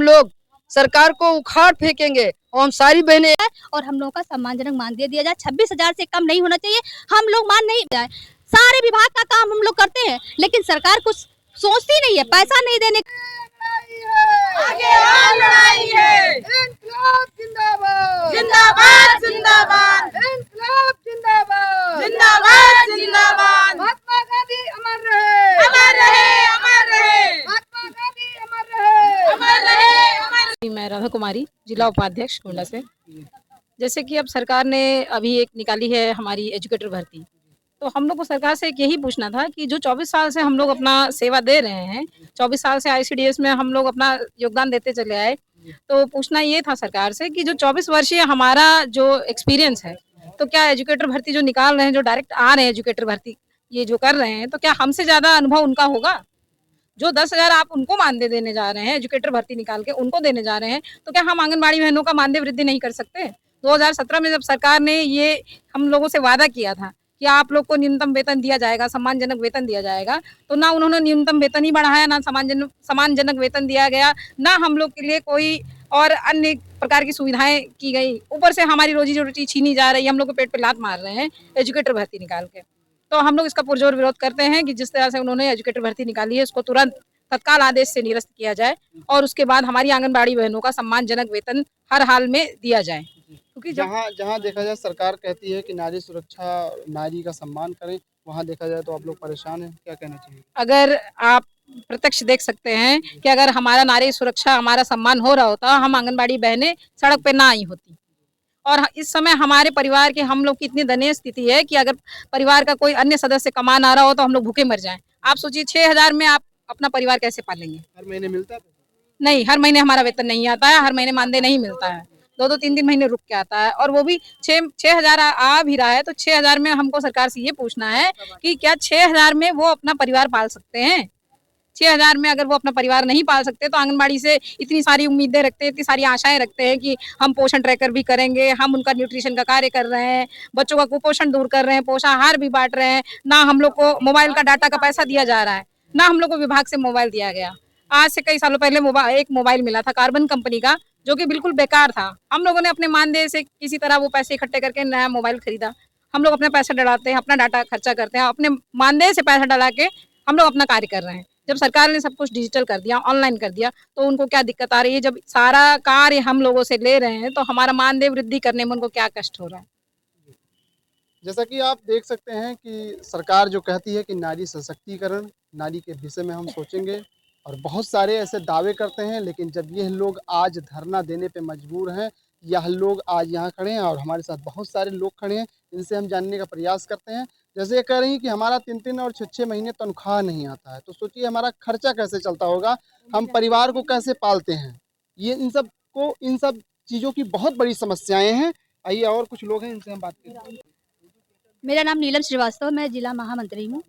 लोग सरकार को उखाड़ फेंकेंगे और हम सारी बहनें और हम लोगों का सम्मानजनक मानदेय दिया जाए। 26,000 से कम नहीं होना चाहिए। हम लोग मान नहीं जाए, सारे विभाग का काम हम लोग करते हैं, लेकिन सरकार कुछ सोचती नहीं है, पैसा नहीं देने। आगे और लड़ाई है। इंकलाब जिंदाबाद जिंदाबाद जिंदाबाद, इंकलाब जिंदाबाद जिंदाबाद जिंदाबाद। महात्मा गांधी अमर रहे, अमर रहे, अमर रहे। महात्मा गांधी अमर रहे, अमर रहे, अमर। मैं राधा कुमारी, जिला उपाध्यक्ष गोंडा से। जैसे कि अब सरकार ने अभी एक निकाली है हमारी एजुकेटर भर्ती, तो हम लोग को सरकार से एक यही पूछना था कि जो 24 साल से हम लोग अपना सेवा दे रहे हैं, 24 साल से ICDS में हम लोग अपना योगदान देते चले आए, तो पूछना ये था सरकार से कि जो 24 वर्षीय हमारा जो एक्सपीरियंस है, तो क्या एजुकेटर भर्ती जो निकाल रहे हैं, जो डायरेक्ट आ रहे हैं एजुकेटर भर्ती ये जो कर रहे हैं, तो क्या हमसे ज़्यादा अनुभव उनका होगा? जो 10,000 आप उनको मानदेय देने जा रहे हैं, एजुकेटर भर्ती निकाल के उनको देने जा रहे हैं, तो क्या हम आंगनबाड़ी बहनों का मानदेय वृद्धि नहीं कर सकते? 2017 में जब सरकार ने ये हम लोगों से वादा किया था कि आप लोग को न्यूनतम वेतन दिया जाएगा, सम्मानजनक वेतन दिया जाएगा, तो ना उन्होंने न्यूनतम वेतन ही बढ़ाया, ना सम्मानजनक वेतन दिया गया, ना हम लोग के लिए कोई और अन्य प्रकार की सुविधाएं की गई। ऊपर से हमारी रोजी रोटी छीनी जा रही है, हम लोग को पेट पे लात मार रहे हैं एजुकेटर भर्ती निकाल के। तो हम लोग इसका पुरजोर विरोध करते हैं कि जिस तरह से उन्होंने एजुकेटर भर्ती निकाली है, उसको तुरंत तत्काल आदेश से निरस्त किया जाए और उसके बाद हमारी आंगनबाड़ी बहनों का सम्मानजनक वेतन हर हाल में दिया जाए। क्योंकि जहाँ देखा जाए सरकार कहती है कि नारी सुरक्षा, नारी का सम्मान करें, वहाँ देखा जाए तो आप लोग परेशान हैं, क्या कहना चाहिए? अगर आप प्रत्यक्ष देख सकते हैं कि अगर हमारा नारी सुरक्षा, हमारा सम्मान हो रहा होता, हम आंगनबाड़ी बहनें सड़क पे ना आई होती। और इस समय हमारे परिवार के हम लोग की इतनी दयनीय स्थिति है कि अगर परिवार का कोई अन्य सदस्य कमा ना रहा हो तो हम लोग भूखे मर जाएं। आप सोचिए 6,000 में आप अपना परिवार कैसे पालेंगे? हर महीने मिलता है? नहीं, हर महीने हमारा वेतन नहीं आता है, हर महीने मानदेय नहीं मिलता है, 2-2 3-3 महीने रुक के आता है, और वो भी 6,000 आ भी रहा है, तो 6,000 में हमको सरकार से ये पूछना है कि क्या 6,000 में वो अपना परिवार पाल सकते हैं? 6,000 में अगर वो अपना परिवार नहीं पाल सकते तो आंगनबाड़ी से इतनी सारी उम्मीदें रखते हैं, इतनी सारी आशाएं रखते हैं कि हम पोषण ट्रैकर भी करेंगे, हम उनका न्यूट्रिशन का कार्य कर रहे हैं, बच्चों का कुपोषण दूर कर रहे हैं, पोषाहार भी बांट रहे हैं, ना हम लोग को मोबाइल का डाटा का पैसा दिया जा रहा है, ना हम लोग को विभाग से मोबाइल दिया गया। आज से कई सालों पहले एक मोबाइल मिला था कार्बन कंपनी का, जो कि बिल्कुल बेकार था। हम लोगों ने अपने मानदेय से किसी तरह वो पैसे इकट्ठे करके नया मोबाइल खरीदा। हम लोग अपने पैसे डलाते हैं, अपना डाटा खर्चा करते हैं, अपने मानदेय से पैसा डला के हम लोग अपना कार्य कर रहे हैं। जब सरकार ने सब कुछ डिजिटल कर दिया, ऑनलाइन कर दिया, तो उनको क्या दिक्कत आ रही है? जब सारा कार्य हम लोगों से ले रहे हैं तो हमारा मानदेय वृद्धि करने में उनको क्या कष्ट हो रहा है? जैसा कि आप देख सकते हैं कि सरकार जो कहती है कि नारी सशक्तिकरण, नारी के विषय में हम सोचेंगे, और बहुत सारे ऐसे दावे करते हैं, लेकिन जब ये लोग आज धरना देने पे मजबूर हैं, यह लोग आज यहाँ खड़े हैं और हमारे साथ बहुत सारे लोग खड़े हैं, इनसे हम जानने का प्रयास करते हैं। जैसे ये कह रही हैं कि हमारा 3-3 और 6-6 महीने तनख्वाह नहीं आता है, तो सोचिए हमारा खर्चा कैसे चलता होगा, हम परिवार को कैसे पालते हैं। ये इन सब चीज़ों की बहुत बड़ी समस्याएं हैं। आइए और कुछ लोग हैं, इनसे हम बात करते हैं। मेरा नाम नीलम श्रीवास्तव, मैं जिला महामंत्री हूँ।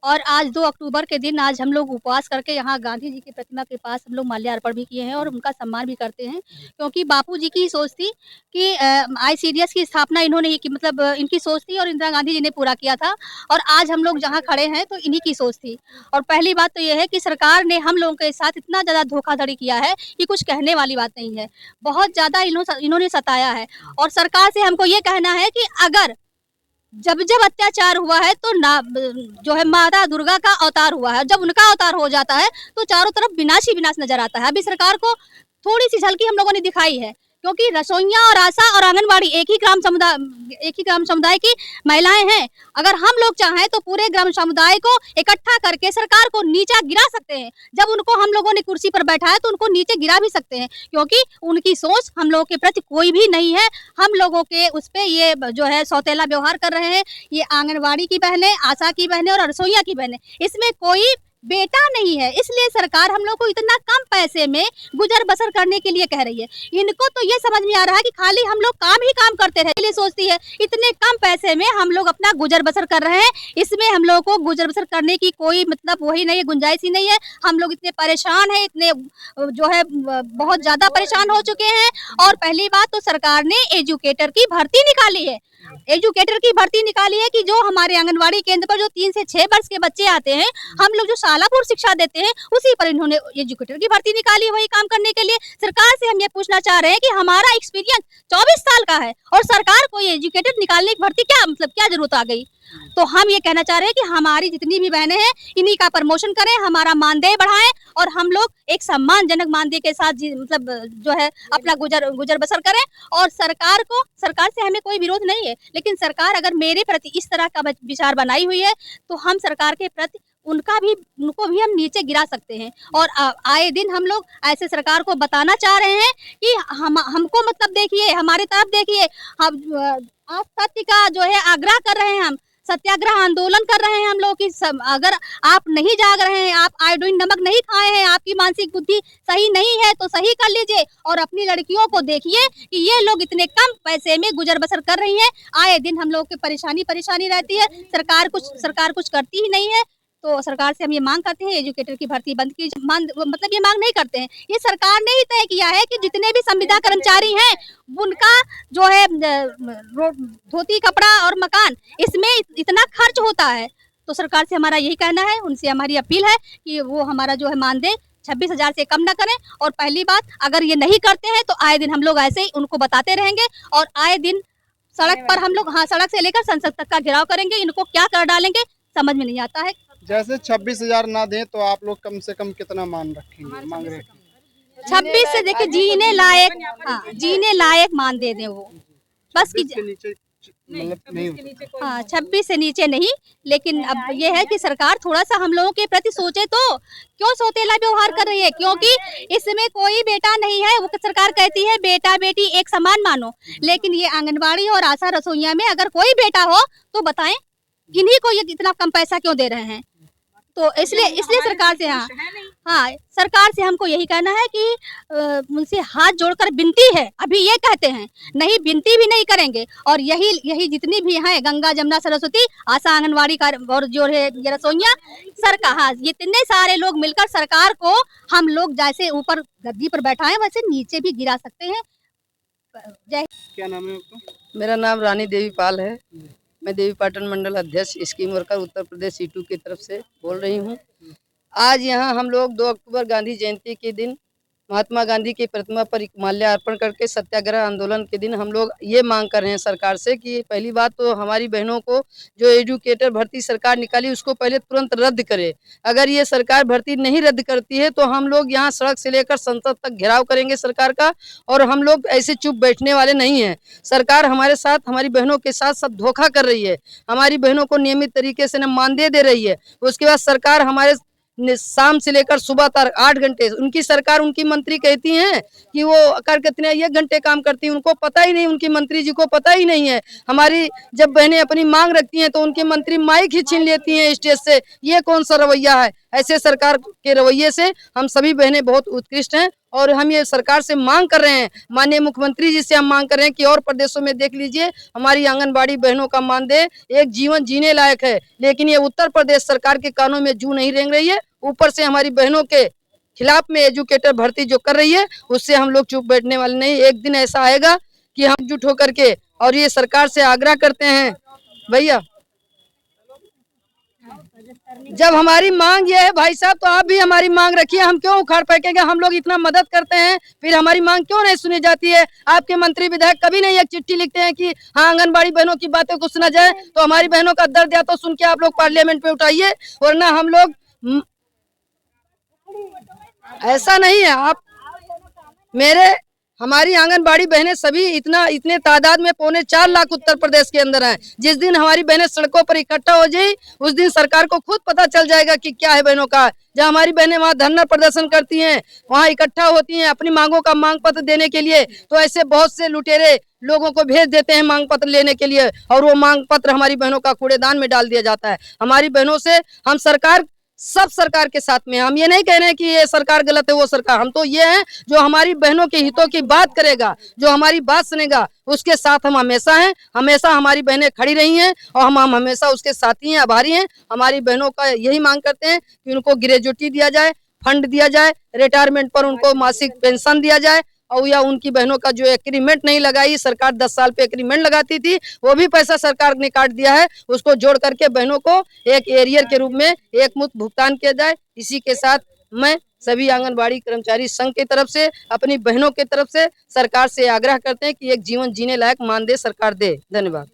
और आज 2 अक्टूबर के दिन आज हम लोग उपवास करके यहाँ गांधी जी की प्रतिमा के पास हम लोग माल्यार्पण भी किए हैं और उनका सम्मान भी करते हैं, क्योंकि बापूजी की सोच थी कि ICDS की स्थापना इन्होंने ही की, मतलब इनकी सोच थी और इंदिरा गांधी जी ने पूरा किया था। और आज हम लोग जहाँ खड़े हैं तो इन्हीं की सोच थी। और पहली बात तो ये है कि सरकार ने हम लोगों के साथ इतना ज़्यादा धोखाधड़ी किया है कि कुछ कहने वाली बात नहीं है। बहुत ज़्यादा इन्होंने सताया है। और सरकार से हमको ये कहना है कि अगर जब अत्याचार हुआ है तो ना जो है माता दुर्गा का अवतार हुआ है, जब उनका अवतार हो जाता है तो चारों तरफ विनाश ही विनाश नजर आता है। अभी सरकार को थोड़ी सी झलकी हम लोगों ने दिखाई है, क्योंकि रसोइया और आशा और आंगनबाड़ी एक ही ग्राम समुदाय की महिलाएं हैं। अगर हम लोग चाहें तो पूरे ग्राम समुदाय को इकट्ठा करके सरकार को नीचे गिरा सकते हैं। जब उनको हम लोगों ने कुर्सी पर बैठाया तो उनको नीचे गिरा भी सकते हैं, क्योंकि उनकी सोच हम लोगों के प्रति कोई भी नहीं है। हम लोगों के उस पर ये जो है सौतेला व्यवहार कर रहे हैं। ये आंगनबाड़ी की बहनें, आशा की बहनें और रसोइया की बहनें, इसमें कोई बेटा नहीं है। इसलिए सरकार हम लोग को इतना कम पैसे में गुजर बसर करने के लिए कह रही है। इनको तो ये समझ में आ रहा है कि खाली हम लोग काम ही काम करते रहे, इसलिए सोचती है इतने कम पैसे में हम लोग अपना गुजर बसर कर रहे हैं, इसमें हम लोग को गुजर बसर करने की कोई मतलब वही नहीं है, गुंजाइश ही नहीं है। हम लोग इतने परेशान हैं, इतने जो है बहुत ज़्यादा परेशान हो चुके हैं। और पहली बात तो सरकार ने एजुकेटर की भर्ती निकाली है, एजुकेटर की भर्ती निकाली है कि जो हमारे आंगनवाड़ी केंद्र पर जो 3 से 6 वर्ष के बच्चे आते हैं, हम लोग जो शालापुर शिक्षा देते हैं, उसी पर इन्होंने एजुकेटर की भर्ती निकाली है वही काम करने के लिए। सरकार से हम ये पूछना चाह रहे हैं कि हमारा एक्सपीरियंस 24 साल का है और सरकार को ये एजुकेटर निकालने की भर्ती क्या मतलब क्या जरूरत आ गई। तो हम ये कहना चाह रहे हैं कि हमारी जितनी भी बहनें हैं इन्हीं का प्रमोशन करें, हमारा मानदेय बढ़ाएं और हम लोग एक सम्मानजनक मानदेय के साथ मतलब जो है अपना गुजर बसर करें। और सरकार से हमें कोई विरोध नहीं है, लेकिन सरकार अगर मेरे प्रति इस तरह का विचार बनाई हुई है तो हम सरकार के प्रति उनको भी हम नीचे गिरा सकते हैं। और आए दिन हम लोग ऐसे सरकार को बताना चाह रहे हैं कि हमको मतलब देखिए, हमारी तरफ देखिए, हम आज सत्य का जो है आग्रह कर रहे हैं, हम सत्याग्रह आंदोलन कर रहे हैं हम लोग कि अगर आप नहीं जाग रहे हैं, आप आयोडीन नमक नहीं खाए हैं, आपकी मानसिक बुद्धि सही नहीं है तो सही कर लीजिए और अपनी लड़कियों को देखिए कि ये लोग इतने कम पैसे में गुजर बसर कर रही हैं। आए दिन हम लोग की परेशानी रहती है, सरकार कुछ करती ही नहीं है। तो सरकार से हम ये मांग करते हैं एजुकेटर की भर्ती बंद की, मतलब ये मांग नहीं करते हैं, ये सरकार ने ही तय किया है कि जितने भी संविदा कर्मचारी हैं उनका जो है धोती कपड़ा और मकान इसमें इतना खर्च होता है। तो सरकार से हमारा यही कहना है, उनसे हमारी अपील है कि वो हमारा जो है मानदेय 26,000 से कम न करें। और पहली बात, अगर ये नहीं करते हैं तो आए दिन हम लोग ऐसे ही उनको बताते रहेंगे और आए दिन सड़क पर हम लोग सड़क से लेकर संसद तक का घेराव करेंगे। इनको क्या कर डालेंगे समझ में नहीं आता है। जैसे 26,000 ना दें तो आप लोग कम से कम कितना मांग रहे? 26 से देखिए जीने लायक मान दे दें वो बस की नीचे मतलब नहीं। हाँ 26 से नीचे नहीं, लेकिन अब ये है कि सरकार थोड़ा सा हम लोगों के प्रति सोचे। तो क्यों सौतेला व्यवहार कर रही है? क्योंकि इसमें कोई बेटा नहीं है। वो सरकार कहती है बेटा बेटी एक समान मानो, लेकिन ये आंगनबाड़ी और आशा रसोइया में अगर कोई बेटा हो तो बताएं इन्हीं को ये इतना कम पैसा क्यों दे रहे हैं। तो इसलिए सरकार से सरकार से हमको यही कहना है कि उनसे हाथ जोड़कर विनती है, अभी ये कहते हैं नहीं, विनती भी नहीं करेंगे। और यही जितनी भी हैं गंगा जमुना सरस्वती आशा आंगनवाड़ी का और जो है रसोइया सरकार, ये इतने सारे लोग मिलकर सरकार को हम लोग जैसे ऊपर गद्दी पर बैठाएं वैसे नीचे भी गिरा सकते हैं। क्या नाम है आपका? मेरा नाम रानी देवी पाल है। मैं देवी पाटन मंडल अध्यक्ष scheme worker Uttar Pradesh C2 की तरफ से बोल रही हूँ। आज यहाँ हम लोग 2 अक्टूबर गांधी जयंती के दिन महात्मा गांधी की प्रतिमा पर माल्यार्पण करके सत्याग्रह आंदोलन के दिन हम लोग ये मांग कर रहे हैं सरकार से कि पहली बात तो हमारी बहनों को जो एजुकेटर भर्ती सरकार निकाली उसको पहले तुरंत रद्द करे। अगर ये सरकार भर्ती नहीं रद्द करती है तो हम लोग यहाँ सड़क से लेकर संसद तक घेराव करेंगे सरकार का। और हम लोग ऐसे चुप बैठने वाले नहीं हैं। सरकार हमारे साथ, हमारी बहनों के साथ सब धोखा कर रही है। हमारी बहनों को नियमित तरीके से न मानदेय दे रही है। उसके बाद सरकार हमारे शाम से लेकर सुबह तक 8 घंटे उनकी सरकार, उनकी मंत्री कहती हैं कि वो कर कितने 1 घंटे काम करती हैं, उनको पता ही नहीं, उनकी मंत्री जी को पता ही नहीं है। हमारी जब बहनें अपनी मांग रखती हैं तो उनकी मंत्री माइक ही छीन लेती हैं स्टेज से। ये कौन सा रवैया है? ऐसे सरकार के रवैये से हम सभी बहनें बहुत उत्कृष्ट हैं और हम ये सरकार से मांग कर रहे हैं, माननीय मुख्यमंत्री जी से हम मांग कर रहे हैं कि और प्रदेशों में देख लीजिए हमारी आंगनबाड़ी बहनों का मानदेय एक जीवन जीने लायक है, लेकिन ये उत्तर प्रदेश सरकार के कानों में जू नहीं रेंग रही है। ऊपर से हमारी बहनों के खिलाफ में एजुकेटर भर्ती जो कर रही है उससे हम लोग चुप बैठने वाले नहीं। एक दिन ऐसा आएगा कि हम जुट होकर के और ये सरकार से आग्रह करते हैं, भैया जब हमारी मांग ये है भाई साहब तो आप भी हमारी मांग रखिए। हम क्यों उखाड़ फेंकेंगे? हम लोग इतना मदद करते हैं फिर हमारी मांग क्यों नहीं सुनी जाती है? आपके मंत्री विधायक कभी नहीं एक चिट्ठी लिखते हैं कि हाँ आंगनबाड़ी बहनों की बातें को सुना जाए। तो हमारी बहनों का दर्द या तो सुन के आप लोग पार्लियामेंट पे उठाइए, वरना हम लोग ऐसा नहीं है। आप हमारी आंगनबाड़ी बहनें सभी इतने तादाद में 3.25 लाख उत्तर प्रदेश के अंदर हैं। जिस दिन हमारी बहनें सड़कों पर इकट्ठा हो जाए उस दिन सरकार को खुद पता चल जाएगा कि क्या है बहनों का। जब हमारी बहनें वहाँ धरना प्रदर्शन करती हैं, वहाँ इकट्ठा होती हैं अपनी मांगों का मांग पत्र देने के लिए, तो ऐसे बहुत से लुटेरे लोगों को भेज देते हैं मांग पत्र लेने के लिए और वो मांग पत्र हमारी बहनों का कूड़ेदान में डाल दिया जाता है। हमारी बहनों से हम सब सरकार के साथ में, हम ये नहीं कह रहे हैं कि ये सरकार गलत है वो सरकार, हम तो ये हैं जो हमारी बहनों के हितों की बात करेगा, जो हमारी बात सुनेगा, उसके साथ हम हमेशा हैं। हमेशा हमारी बहनें खड़ी रही हैं और हम हमेशा उसके साथी हैं, आभारी हैं। हमारी बहनों का यही मांग करते हैं कि उनको ग्रेजुएटी दिया जाए, फंड दिया जाए, रिटायरमेंट पर उनको मासिक पेंशन दिया जाए और या उनकी बहनों का जो एग्रीमेंट नहीं लगाई, सरकार 10 साल पे एग्रीमेंट लगाती थी, वो भी पैसा सरकार ने काट दिया है। उसको जोड़ करके बहनों को एक एरियर के रूप में एक मुश्त भुगतान किया जाए। इसी के साथ मैं सभी आंगनबाड़ी कर्मचारी संघ की तरफ से, अपनी बहनों की तरफ से सरकार से आग्रह करते हैं कि एक जीवन जीने लायक मानदेय सरकार दे। धन्यवाद।